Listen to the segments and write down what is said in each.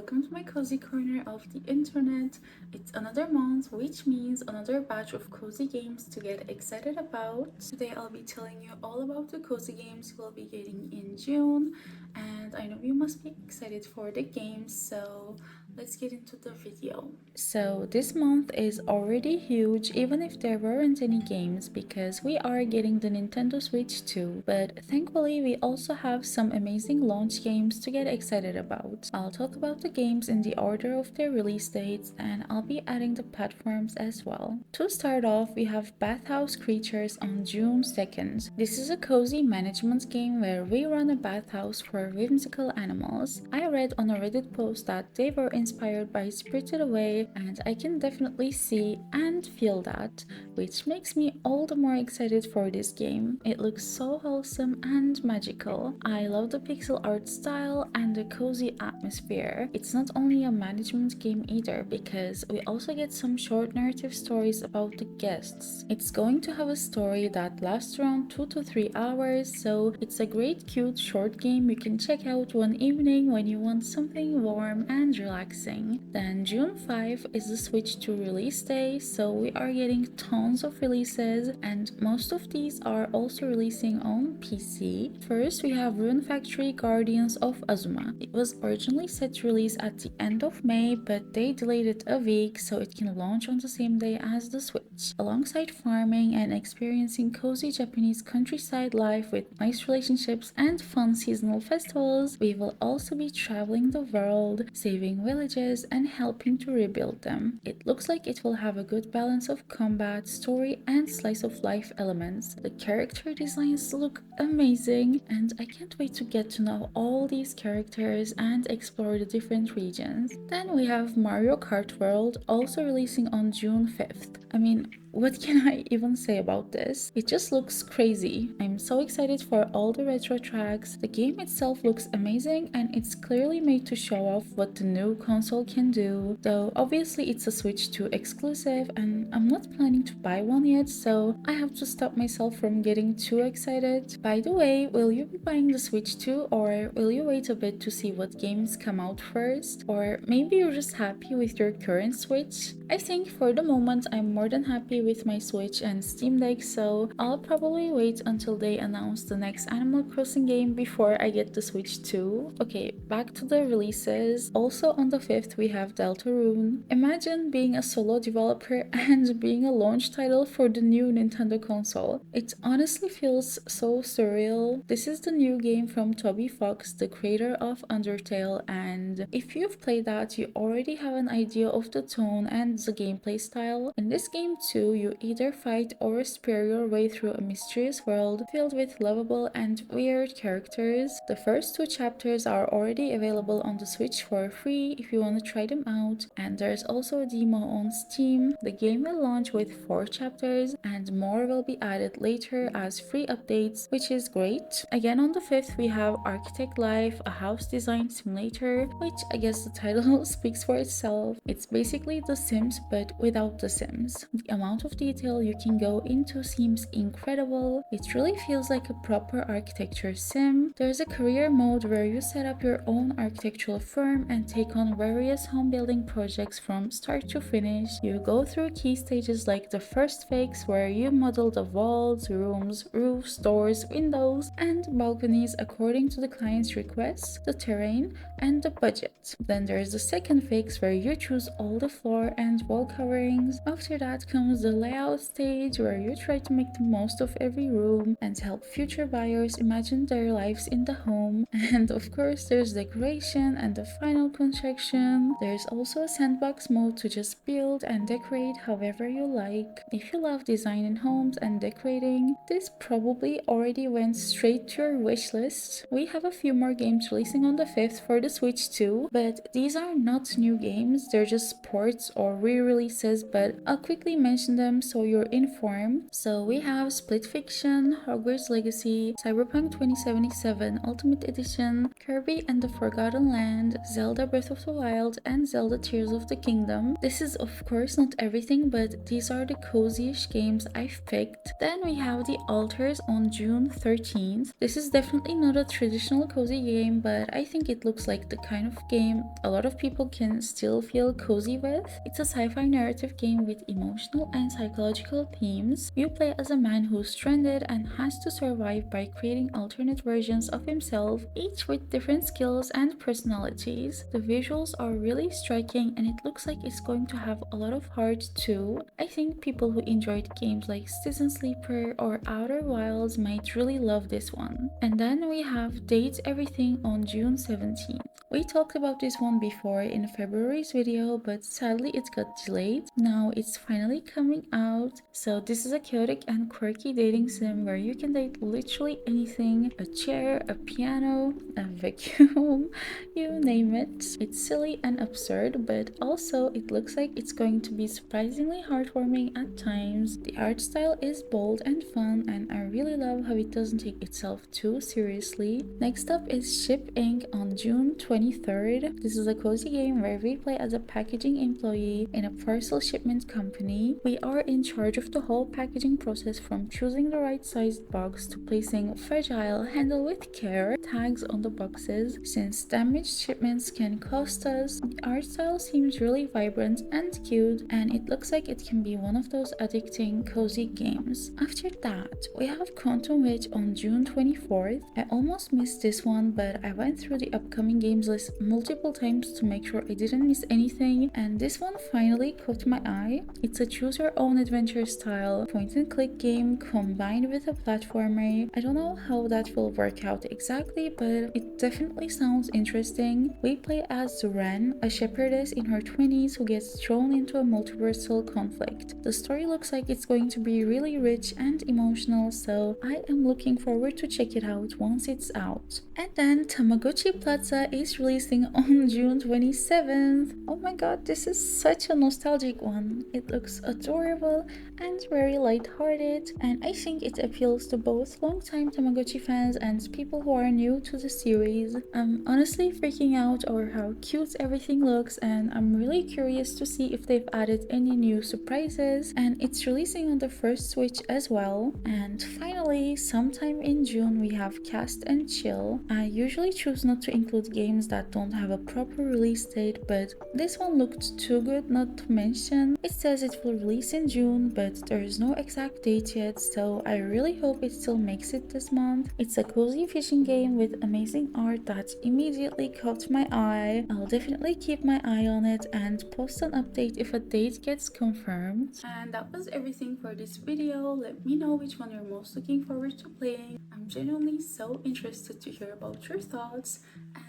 welcome to my cozy corner of the internet. It's another month, which means another batch of cozy games to get excited about. Today I'll be telling you all about the cozy games you'll be getting in June, and I know you must be excited for the games, so let's get into the video. So this month is already huge even if there weren't any games because we are getting the Nintendo Switch too, but thankfully we also have some amazing launch games to get excited about. I'll talk about the games in the order of their release dates and I'll be adding the platforms as well. To start off, we have Bathhouse Creatures on June 2nd. This is a cozy management game where we run a bathhouse for whimsical animals. I read on a Reddit post that they were inspired by Spirited Away, and I can definitely see and feel that, which makes me all the more excited for this game. It looks so wholesome and magical. I love the pixel art style and the cozy atmosphere. It's not only a management game either, because we also get some short narrative stories about the guests. It's going to have a story that lasts around 2 to 3 hours, so it's a great cute short game you can check out one evening when you want something warm and relaxing. Then June 5 is the Switch 2 release day, so we are getting tons of releases and most of these are also releasing on PC. First we have Rune Factory Guardians of Azuma. It was originally set to release at the end of May, but they delayed it a week so it can launch on the same day as the Switch. Alongside farming and experiencing cozy Japanese countryside life with nice relationships and fun seasonal festivals, we will also be traveling the world, saving villages and helping to rebuild them. It looks like it will have a good balance of combat, story and slice of life elements. The character designs look amazing and I can't wait to get to know all these characters and explore the different regions. Then we have Mario Kart World, also releasing on June 5th. I mean, what can I even say about this? It just looks crazy. I'm so excited for all the retro tracks. The game itself looks amazing and it's clearly made to show off what the new console can do. Though obviously it's a Switch 2 exclusive and I'm not planning to buy one yet, so I have to stop myself from getting too excited. By the way, will you be buying the Switch 2 or will you wait a bit to see what games come out first? Or maybe you're just happy with your current Switch? I think for the moment I'm more than happy with my Switch and Steam Deck, so I'll probably wait until they announce the next Animal Crossing game before I get the Switch too. Okay, back to the releases. Also on the 5th we have Deltarune. Imagine being a solo developer and being a launch title for the new Nintendo console. It honestly feels so surreal. This is the new game from Toby Fox, the creator of Undertale, and if you've played that, you already have an idea of the tone and the gameplay style. In this game too, you either fight or spear your way through a mysterious world filled with lovable and weird characters. The first 2 chapters are already available on the Switch for free if you want to try them out, and there's also a demo on Steam. The game will launch with 4 chapters and more will be added later as free updates, which is great. Again on the 5th we have Architect Life, a house design simulator, which I guess the title speaks for itself. It's basically The Sims but without the Sims. The amount of detail you can go into seems incredible. It really feels like a proper architecture sim. There's a career mode where you set up your own architectural firm and take on various home building projects from start to finish. You go through key stages like the first fix where you model the walls, rooms, roofs, doors, windows and balconies according to the client's requests, the terrain and the budget. Then there's the second fix where you choose all the floor and wall coverings. After that comes the layout stage where you try to make the most of every room and help future buyers imagine their lives in the home. And of course there's decoration and the final construction. There's also a sandbox mode to just build and decorate however you like. If you love designing homes and decorating, this probably already went straight to your wish list. We have a few more games releasing on the 5th for the Switch too, but these are not new games, they're just ports or re-releases, but I'll quickly mention them so you're informed. So we have Split Fiction, Hogwarts Legacy, Cyberpunk 2077 Ultimate Edition, Kirby and the Forgotten Land, Zelda Breath of the Wild, and Zelda Tears of the Kingdom. This is of course not everything, but these are the cozy-ish games I've picked. Then we have The Altars on June 13th. This is definitely not a traditional cozy game, but I think it looks like the kind of game a lot of people can still feel cozy with. It's a sci-fi narrative game with emotional and psychological themes. You play as a man who's stranded and has to survive by creating alternate versions of himself, each with different skills and personalities. The visuals are really striking and it looks like it's going to have a lot of heart too. I think people who enjoyed games like Citizen Sleeper or Outer Wilds might really love this one. And then we have Date Everything on June 17th. We talked about this one before in February's video, but sadly it got delayed. Now it's finally coming out. So this is a chaotic and quirky dating sim where you can date literally anything: a chair, a piano, a vacuum, you name it. It's silly and absurd, but also it looks like it's going to be surprisingly heartwarming at times. The art style is bold and fun, and I really love how it doesn't take itself too seriously. Next up is Ship Inc. on June 23rd. This is a cozy game where we play as a packaging employee in a parcel shipment company. We are in charge of the whole packaging process, from choosing the right sized box to placing fragile, handle with care tags on the boxes, since damaged shipments can cost us. The art style seems really vibrant and cute, and it looks like it can be one of those addicting cozy games. After that, we have Quantum Witch on June 24th. I almost missed this one, but I went through the upcoming games list multiple times to make sure I didn't miss anything, and this one finally caught my eye. It's a choose your own adventure style point and click game combined with a platformer. I don't know how that will work out exactly, but it definitely sounds interesting. We play as Rune, a shepherdess in her 20s who gets thrown into a multiversal conflict. The story looks like it's going to be really rich and emotional, so I am looking forward to check it out once it's out. And then Tamagotchi Plaza is releasing on June 27th. Oh my god, this is such a nostalgic one. It looks adorable and very light-hearted, and I think it appeals to both longtime Tamagotchi fans and people who are new to the series. I'm honestly freaking out over how cute everything looks, and I'm really curious to see if they've added any new surprises, and it's releasing on the first Switch as well. And finally, sometime in June we have Cast and Chill. I usually choose not to include games that don't have a proper release date, but this one looked too good not to mention. It says it will release in June, but there is no exact date yet, so I really hope it still makes it this month. It's a cozy fishing game with amazing art that immediately caught my eye. I'll definitely keep my eye on it and post an update if a date gets confirmed. And that was everything for this video. Let me know which one you're most looking forward to playing. I'm genuinely so interested to hear about your thoughts.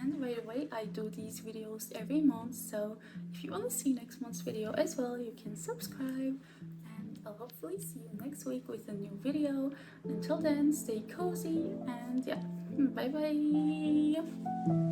And by the way, I do these videos every month, so if you want to see next month's video as well, you can subscribe. And I'll hopefully see you next week with a new video. Until then, stay cozy and yeah, bye bye.